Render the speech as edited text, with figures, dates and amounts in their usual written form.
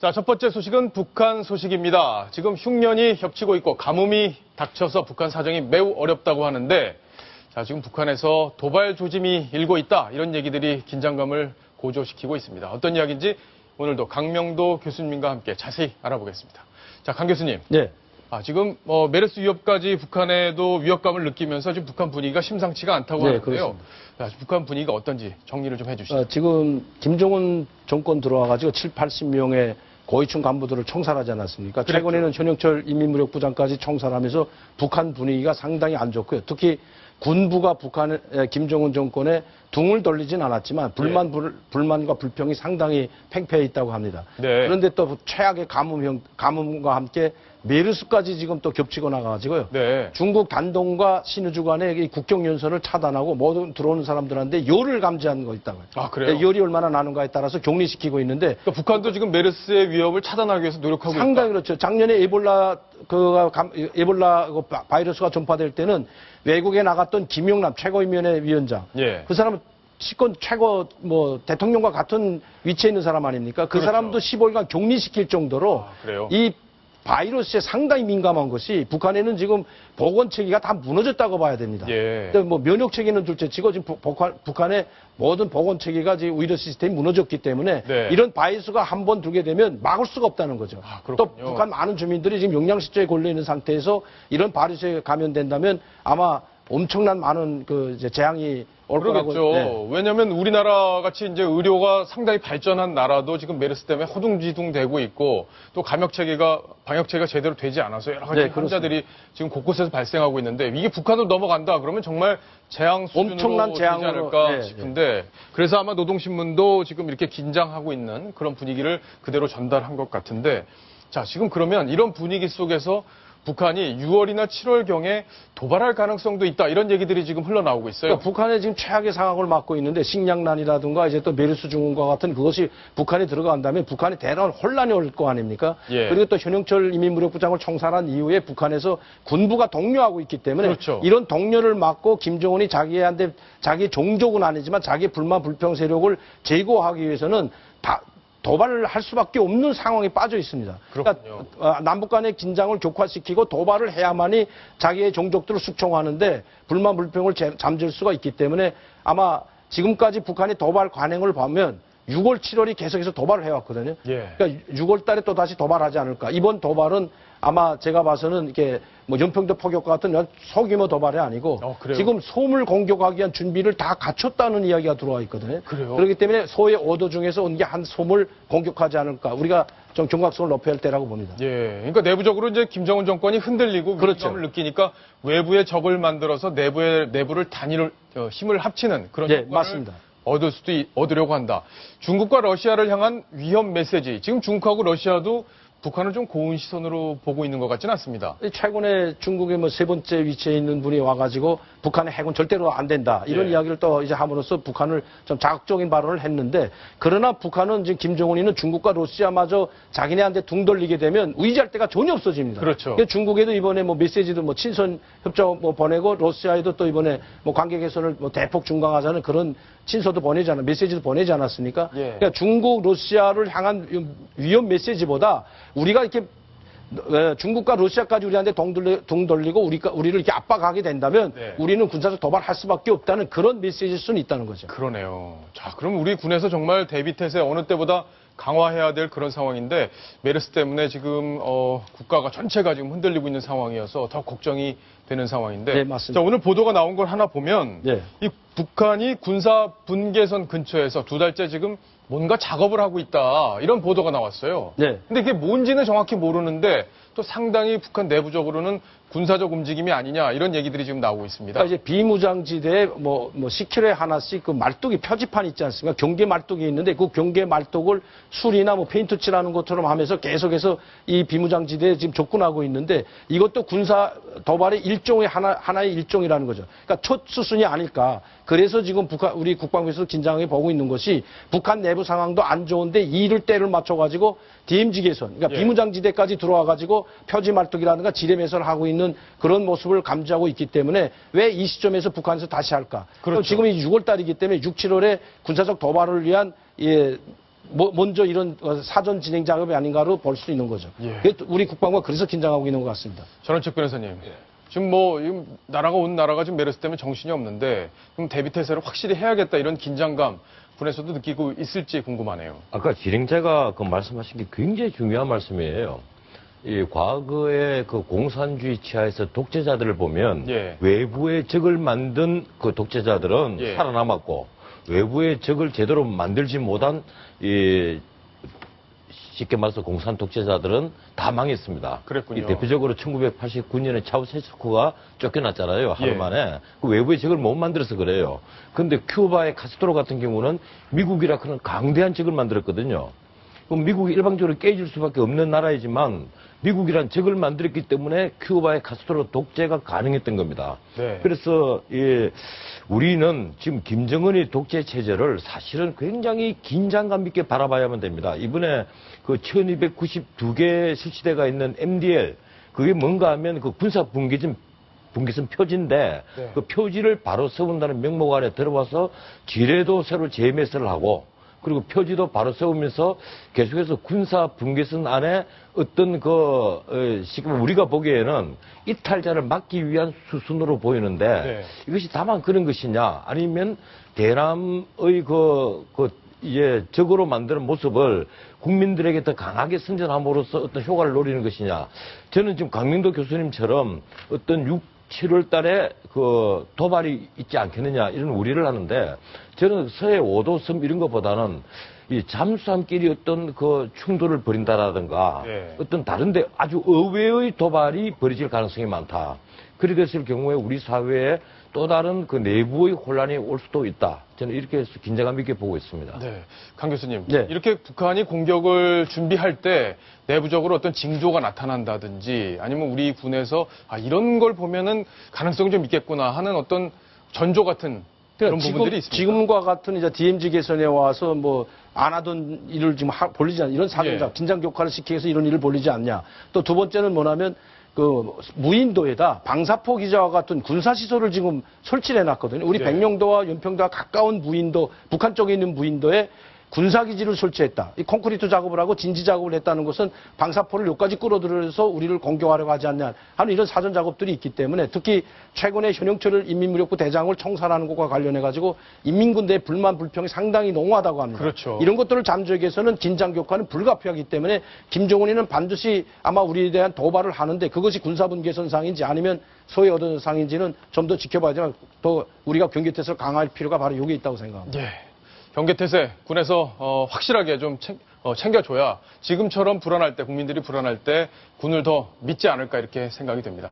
자, 첫 번째 소식은 북한 소식입니다. 지금 흉년이 겹치고 있고 가뭄이 닥쳐서 북한 사정이 매우 어렵다고 하는데, 자, 지금 북한에서 도발 조짐이 일고 있다, 이런 얘기들이 긴장감을 고조시키고 있습니다. 어떤 이야기인지 오늘도 강명도 교수님과 함께 자세히 알아보겠습니다. 자, 강 교수님. 네. 지금 메르스 위협까지 북한에도 위협감을 느끼면서 지금 북한 분위기가 심상치가 않다고 하는데요. 자, 북한 분위기가 어떤지 정리를 좀 해주시죠. 지금 김정은 정권 들어와가지고 7, 80명의 고위층 간부들을 총살하지 않았습니까? 그랬죠. 최근에는 전영철 인민무력부장까지 총살하면서 북한 분위기가 상당히 안 좋고요. 특히 군부가 북한의 김정은 정권에 둥을 돌리진 않았지만 불만과 불평이 상당히 팽배해 있다고 합니다. 네. 그런데 또 최악의 가뭄과 함께 메르스까지 지금 또 겹치고 나가가지고요. 네. 중국 단동과 신의주 간의 국경 연선을 차단하고 모든 들어오는 사람들한테 열을 감지하는 거 있다고요. 아, 그래요? 열이 얼마나 나는가에 따라서 격리시키고 있는데 그러니까 북한도 지금 메르스의 위협을 차단하기 위해서 노력하고 있다. 상당히 그렇죠. 작년에 에볼라 바이러스가 전파될 때는 외국에 나갔던 김용남 최고위원회 위원장. 예. 그 사람은 집권 최고 대통령과 같은 위치에 있는 사람 아닙니까? 그 그렇죠. 사람도 15일간 격리시킬 정도로 그래요? 이 바이러스에 상당히 민감한 것이 북한에는 지금 보건 체계가 다 무너졌다고 봐야 됩니다. 예. 근데 면역 체계는 둘째치고 지금 북한의 모든 보건 체계가 지금 의료 시스템이 무너졌기 때문에 네. 이런 바이러스가 한 번 들게 되면 막을 수가 없다는 거죠. 또 그렇군요. 북한 많은 주민들이 지금 영양실조에 걸려 있는 상태에서 이런 바이러스에 감염된다면 아마 엄청난 많은 재앙이 올 거라고. 그러겠죠. 네. 왜냐하면 우리나라 같이 이제 의료가 상당히 발전한 나라도 지금 메르스 때문에 허둥지둥 되고 있고, 또 방역 체계가 제대로 되지 않아서 여러 가지 환자들이 지금 곳곳에서 발생하고 있는데, 이게 북한으로 넘어간다 그러면 정말 재앙 수준으로 엄청난 재앙으로 되지 않을까 싶은데, 그래서 아마 노동신문도 지금 이렇게 긴장하고 있는 그런 분위기를 그대로 전달한 것 같은데, 자, 지금 그러면 이런 분위기 속에서 북한이 6월이나 7월경에 도발할 가능성도 있다, 이런 얘기들이 지금 흘러나오고 있어요. 그러니까 북한에 지금 최악의 상황을 맞고 있는데 식량난이라든가 이제 또 메르스 증후군과 같은 그것이 북한에 들어간다면 북한에 대단한 혼란이 올 거 아닙니까? 예. 그리고 또 현영철 인민무력부장을 총살한 이후에 북한에서 군부가 독려하고 있기 때문에 그렇죠. 이런 독려를 막고 김정은이 자기한테 자기 종족은 아니지만 자기 불만 불평 세력을 제거하기 위해서는 도발을 할 수밖에 없는 상황에 빠져 있습니다. 그렇군요. 그러니까 남북 간의 긴장을 격화시키고 도발을 해야만이 자기의 종족들을 숙청하는데 불만 불평을 잠재울 수가 있기 때문에 아마 지금까지 북한의 도발 관행을 보면 6월, 7월이 계속해서 도발을 해왔거든요. 예. 그러니까 6월 달에 또 다시 도발하지 않을까. 이번 도발은 아마 제가 봐서는 이렇게 연평도 포격과 같은 소규모 도발이 아니고 지금 솜을 공격하기 위한 준비를 다 갖췄다는 이야기가 들어와 있거든요. 그래요? 그렇기 때문에 소의 오도 중에서 온 게 한 솜을 공격하지 않을까. 우리가 좀 경각성을 높여야 할 때라고 봅니다. 예. 그러니까 내부적으로 이제 김정은 정권이 흔들리고 위기감을 느끼니까 외부의 적을 만들어서 내부를 힘을 합치는 그런 효과를 맞습니다. 얻으려고 한다. 중국과 러시아를 향한 위협 메시지. 지금 중국하고 러시아도 북한을 좀 고운 시선으로 보고 있는 것 같지는 않습니다. 최근에 중국의 세 번째 위치에 있는 분이 와가지고 북한의 핵은 절대로 안 된다. 이런 이야기를 또 이제 함으로써 북한을 좀 자극적인 발언을 했는데, 그러나 북한은 지금 김정은이는 중국과 러시아마저 자기네한테 둥 돌리게 되면 의지할 데가 전혀 없어집니다. 그렇죠. 중국에도 이번에 메시지도 친선 협정 보내고, 러시아에도 또 이번에 관계 개선을 대폭 중강하자는 그런 친서도 보내잖아요. 메시지도 보내지 않았습니까? 그러니까 중국, 러시아를 향한 위협 메시지보다 우리가 이렇게 중국과 러시아까지 우리한테 동 돌리고 우리를 이렇게 압박하게 된다면 우리는 군사적 도발할 수밖에 없다는 그런 메시지일 수는 있다는 거죠. 그러네요. 자, 그럼 우리 군에서 정말 대비태세 어느 때보다 강화해야 될 그런 상황인데, 메르스 때문에 지금 국가가 전체가 지금 흔들리고 있는 상황이어서 더 걱정이 되는 상황인데, 네, 맞습니다. 자, 오늘 보도가 나온 걸 하나 보면 이 북한이 군사 분계선 근처에서 2달째 지금 뭔가 작업을 하고 있다, 이런 보도가 나왔어요. 근데 이게 뭔지는 정확히 모르는데 또 상당히 북한 내부적으로는 군사적 움직임이 아니냐, 이런 얘기들이 지금 나오고 있습니다. 그러니까 이제 비무장지대에 10km에 하나씩 그 말뚝이 표지판 있지 않습니까? 경계 말뚝이 있는데 그 경계 말뚝을 술이나 페인트 칠하는 것처럼 하면서 계속해서 이 비무장지대에 지금 접근하고 있는데, 이것도 군사 도발의 일종의 하나의 일종이라는 거죠. 그러니까 첫 수순이 아닐까. 그래서 지금 우리 국방부에서 긴장하게 보고 있는 것이, 북한 내부 상황도 안 좋은데 이를 때를 맞춰가지고 DMZ 개선, 그러니까 비무장지대까지 들어와가지고 표지 말뚝이라든가 지뢰 매설을 하고 있는 그런 모습을 감지하고 있기 때문에 왜 이 시점에서 북한에서 다시 할까? 그렇죠. 지금이 6월 달이기 때문에 6, 7월에 군사적 도발을 위한 먼저 이런 사전 진행 작업이 아닌가로 볼 수 있는 거죠. 예. 우리 국방부가 그래서 긴장하고 있는 것 같습니다. 전원책 변호사님. 지금 나라가 온 나라가 지금 메르스 때문에 정신이 없는데 그럼 대비태세를 확실히 해야겠다 이런 긴장감 군에서도 느끼고 있을지 궁금하네요. 아까 진행자가 그 말씀하신 게 굉장히 중요한 말씀이에요. 이 과거의 그 공산주의 치하에서 독재자들을 보면 예. 외부의 적을 만든 그 독재자들은 예. 살아남았고 외부의 적을 제대로 만들지 못한 쉽게 말해서 공산 독재자들은 다 망했습니다. 그랬군요. 대표적으로 1989년에 차우세스쿠가 쫓겨났잖아요. 하루 예. 만에. 그 외부의 적을 못 만들어서 그래요. 그런데 큐바의 카스트로 같은 경우는 미국이라 그런 강대한 적을 만들었거든요. 그럼 미국이 일방적으로 깨질 수밖에 없는 나라이지만 미국이란 적을 만들었기 때문에 큐바의 카스트로 독재가 가능했던 겁니다. 네. 그래서 우리는 지금 김정은의 독재 체제를 사실은 굉장히 긴장감 있게 바라봐야만 됩니다. 이번에 그 1292개 실시대가 있는 MDL 그게 뭔가 하면 그 군사 분계선 표지인데 네. 그 표지를 바로 세운다는 명목 아래 들어와서 지뢰도 새로 재매설을 하고 그리고 표지도 바로 세우면서 계속해서 군사 분계선 안에 어떤 지금 우리가 보기에는 이탈자를 막기 위한 수순으로 보이는데 네. 이것이 다만 그런 것이냐 아니면 대남의 이제 적으로 만드는 모습을 국민들에게 더 강하게 선전함으로써 어떤 효과를 노리는 것이냐. 저는 지금 강민도 교수님처럼 어떤 7월 달에 그 도발이 있지 않겠느냐 이런 우려를 하는데 저는 서해 5도섬 이런 것보다는 이 잠수함끼리 어떤 그 충돌을 벌인다라든가 네. 어떤 다른데 아주 의외의 도발이 벌어질 가능성이 많다. 그렇게 됐을 경우에 우리 사회에 또 다른 그 내부의 혼란이 올 수도 있다. 저는 이렇게 해서 긴장감 있게 보고 있습니다. 네. 강 교수님. 네. 이렇게 북한이 공격을 준비할 때 내부적으로 어떤 징조가 나타난다든지 아니면 우리 군에서 이런 걸 보면은 가능성이 좀 있겠구나 하는 어떤 전조 같은 그런 부분들이 있습니다. 지금과 같은 이제 DMZ 개선에 와서 안 하던 일을 지금 벌리지 않냐. 이런 사전자, 예. 긴장 격화를 시키기 위해서 이런 일을 벌리지 않냐. 또 두 번째는 뭐냐면 무인도에다 방사포 기자와 같은 군사시설을 지금 설치를 해놨거든요. 우리 네. 백령도와 연평도와 가까운 무인도, 북한 쪽에 있는 무인도에 군사기지를 설치했다. 이 콘크리트 작업을 하고 진지 작업을 했다는 것은 방사포를 여기까지 끌어들여서 우리를 공격하려고 하지 않냐 하는 이런 사전 작업들이 있기 때문에 특히 최근에 현영철 인민무력부 대장을 청산하는 것과 관련해가지고 인민군대의 불만 불평이 상당히 농후하다고 합니다. 그렇죠. 이런 것들을 잠재우기 위해서는 긴장 격화는 불가피하기 때문에 김정은이는 반드시 아마 우리에 대한 도발을 하는데 그것이 군사분계선상인지 아니면 소위 어떤 상인지는 좀 더 지켜봐야지만 더 우리가 경계태세를 강화할 필요가 바로 여기에 있다고 생각합니다. 예. 경계태세 군에서 확실하게 좀 챙겨줘야 지금처럼 불안할 때 국민들이 불안할 때 군을 더 믿지 않을까 이렇게 생각이 됩니다.